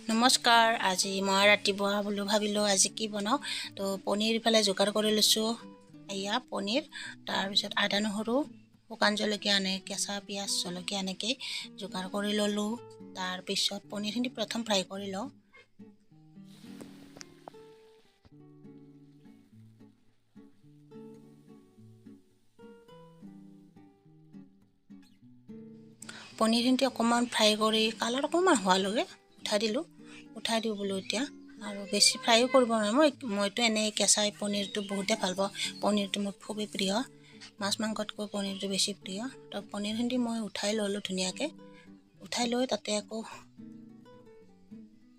নমস্কাৰ আজি মই ৰাতিপুৱা বুলি ভাবিলো আজি কি বনাও তো পনীৰ ফালে যোগাৰ কৰি লৈছো এয়া পনীৰ তাৰ পিছত আদা নহৰু শুকান জলকীয়া আনে কেঁচা পিয়াজ জলকীয়া আনেকে যোগাৰ কৰি ললো তাৰ পিছত পনীৰখিনি প্ৰথম ফ্ৰাই কৰি লওঁ পনীৰখিনি অকমান ফ্ৰাই কৰি কালাৰ অকমান হোৱালৈকে উঠাই দিওঁ বোলো এতিয়া আৰু বেছি ফ্ৰাইও কৰিব নোৱাৰো মইতো এনে কেঁচাই পনীৰটো বহুতে ভাল পাওঁ পনীৰটো মোৰ খুবেই প্ৰিয় মাছ মাংসতকৈ পনীৰটো বেছি প্ৰিয় তো পনীৰখিনি মই উঠাই ললো ধুনীয়াকৈ উঠাই লৈ তাতে আকৌ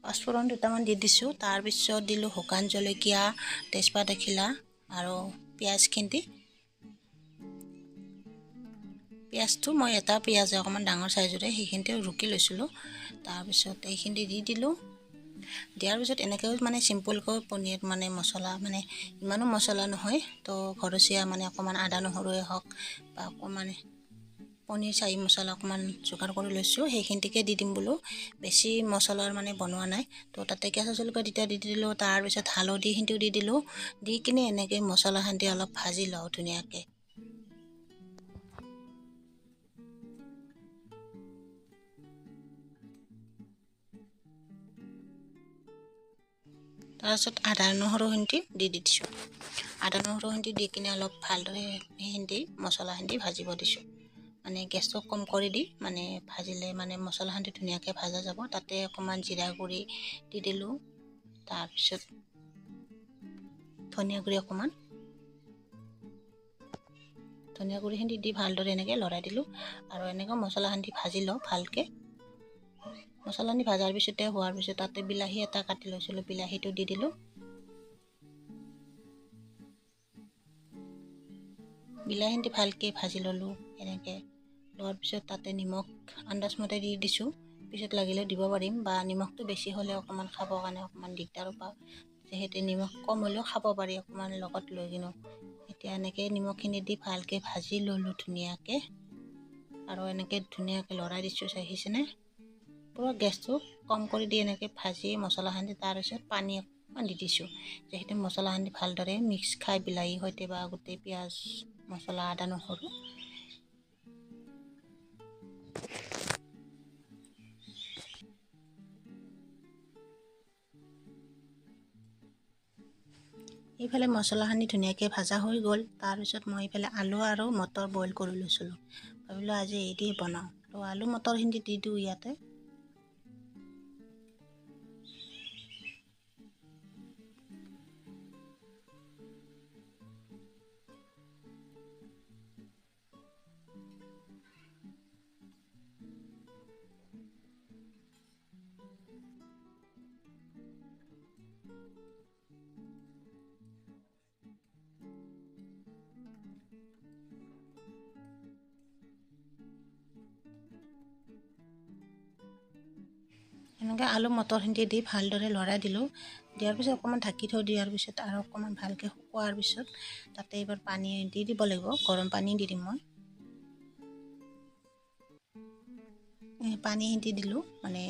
পাঁচফোৰণ দুটামান দি দিছোঁ তাৰ পিছত দিলোঁ শুকান জলকীয়া তেজপাত এখিলা আৰু পিঁয়াজখিনি পিঁয়াজটো মই এটা পিঁয়াজ অকমান ডাঙৰ সাইজৰে সেইখিনিতে ৰুকি লৈছিলোঁ তাৰ পিছত এইখিনি দি দিলোঁ দিয়াৰ পিছত এনেকৈ মানে সিম্পলকৈ পনীৰ মানে মছলা মানে ইমানো মছলা নহয় তো ঘৰচীয়া মানে অকমান আদা নহৰুৱে হওক বা অকমান পনীৰ চাই মছলা অকমান যোগাৰ কৰি লৈছোঁ সেইখিনিকে দি দিম বোলো বেছি মছলাৰ মানে বনোৱা নাই তো তাতে কেঁচা জলকীয়া দুটা দি দিলোঁ তাৰ পিছত হালধিখিনিও দি দিলোঁ দি কিনে এনেকৈ মছলাখিনি অলপ ভাজি লওঁ ধুনীয়াকৈ তাৰপিছত আদা নহৰুখিনি দি দিছোঁ আদা নহৰুখিনি দি কিনে অলপ ভালদৰে সেইখিনি মছলাখিনি ভাজিব দিছোঁ মানে গেছটো কম কৰি দি মানে ভাজিলে মানে মছলাখিনি ধুনীয়াকৈ ভাজা যাব তাতে অকমান জিৰা গুড়ি দি দিলোঁ তাৰপিছত ধনিয়া গুড়ি অকমান ধনিয়া গুড়িখিনি দি ভালদৰে এনেকৈ লৰাই দিলোঁ আৰু এনেকৈ মছলাখিনি ভাজি লওঁ ভালকৈ মছলাখিনি ভাজাৰ পিছতে হোৱাৰ পিছত তাতে বিলাহী এটা কাটি লৈছিলোঁ বিলাহীটো দি দিলোঁ বিলাহীখিনি ভালকৈ ভাজি ল'লোঁ এনেকৈ লোৱাৰ পিছত তাতে নিমখ আন্দাজমতে দি দিছোঁ পিছত লাগিলেও দিব পাৰিম বা নিমখটো বেছি হ'লে অকণমান খাবৰ কাৰণে অকণমান দিগদাৰ পাওঁ যিহেতু নিমখ কম হ'লেও খাব পাৰি অকণমান লগত লৈ কিনো এতিয়া এনেকৈ নিমখখিনি দি ভালকৈ ভাজি ল'লোঁ ধুনীয়াকৈ আৰু এনেকৈ ধুনীয়াকৈ লৰাই দিছোঁ চাইছেনে পুৰা গেছটো কম কৰি দি এনেকৈ ভাজি মছলাখিনি তাৰপিছত পানী অকণমান দি দিছোঁ যিহেতু মছলাখিনি ভালদৰে মিক্স খাই বিলাহীৰ সৈতে বা গোটেই পিঁয়াজ মছলা আদা নহৰু এইফালে মছলাখিনি ধুনীয়াকৈ ভাজা হৈ গ'ল তাৰপিছত মই এইফালে আলু আৰু মটৰ বইল কৰি লৈছিলোঁ ভাবিলোঁ আজি এই দি বনাওঁ তো আলু মটৰখিনি দি দিওঁ ইয়াতে এনেকৈ আলু মটৰখিনি দি ভালদৰে লৰাই দিলোঁ দিয়াৰ পিছত অকণমান ঢাকি থৈ দিয়াৰ পিছত আৰু অকণমান ভালকৈ শুকোৱাৰ পিছত তাতে এইবাৰ পানী দি দিব লাগিব গৰম পানী দি দিম মই পানীখিনি দিলোঁ মানে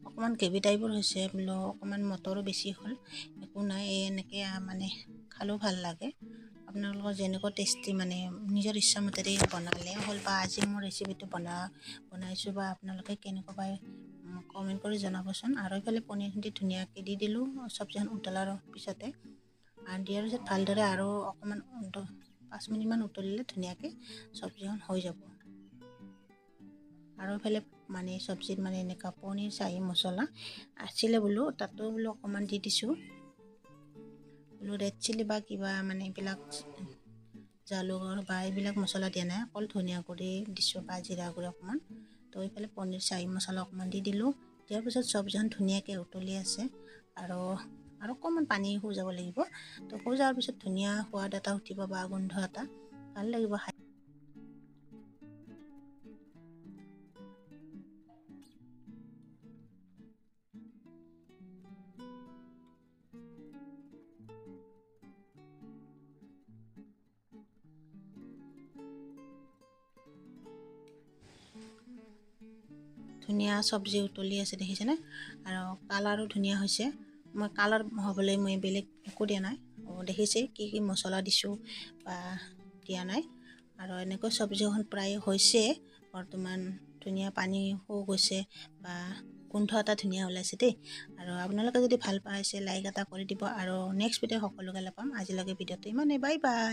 অকণমান গ্ৰেভি টাইপৰ হৈছে বোলো অকণমান মটৰো বেছি হ'ল একো নাই এনেকৈ মানে খালেও ভাল লাগে আপোনালোকৰ যেনেকুৱা টেষ্টি মানে নিজৰ ইচ্ছামতে বনালে হ'ল বা আজি মোৰ ৰেচিপিটো বনাইছোঁ বা আপোনালোকে কেনেকুৱা পায় কমেণ্ট কৰি জনাবচোন আৰু এইফালে পনীৰখিনি ধুনীয়াকৈ দি দিলোঁ চব্জিখন উতলাৰ পিছতে আৰু দিয়াৰ পিছত ভালদৰে আৰু অকণমান 5 মিনিটমান উতলিলে ধুনীয়াকৈ চব্জিখন হৈ যাব আৰু এইফালে মানে চব্জিত মানে এনেকুৱা পনীৰ চাহী মছলা আছিলে বোলো তাতো বোলো অকণমান দি দিছোঁ বোলো ৰেড চিলি বা কিবা মানে এইবিলাক জালুকৰ বা এইবিলাক মছলা দিয়া নাই অকল ধনিয়া গুড়ি দিছোঁ বা জিৰা গুড়ি অকণমান তো এইফালে পনীৰ চাহী মছলা অকণমান দি দিলোঁ দিয়াৰ পিছত চব্জিখন ধুনীয়াকৈ উতলি আছে আৰু অকণমান পানী শুকাব লাগিব তো শুকাৰ পিছত ধুনীয়া সোৱাদ এটা উঠিব বা গোন্ধ এটা ভাল লাগিব খাই ধুনীয়া চব্জি উতলি আছে দেখিছেনে আৰু কালাৰো ধুনীয়া হৈছে মই কালাৰ হ'বলৈ মই বেলেগ একো দিয়া নাই দেখিছে কি কি মছলা দিছোঁ বা দিয়া নাই আৰু এনেকৈ চব্জিখন প্ৰায় হৈছে বৰ্তমান ধুনীয়া পানী হৈ গৈছে বা গোন্ধ এটা ধুনীয়া ওলাইছে দেই আৰু আপোনালোকে যদি ভাল পাইছে লাইক এটা কৰি দিব আৰু নেক্সট ভিডিঅ' সকলোকে লগ পাম আজিলৈকে ভিডিঅ'টো ইমানেই বাই বাই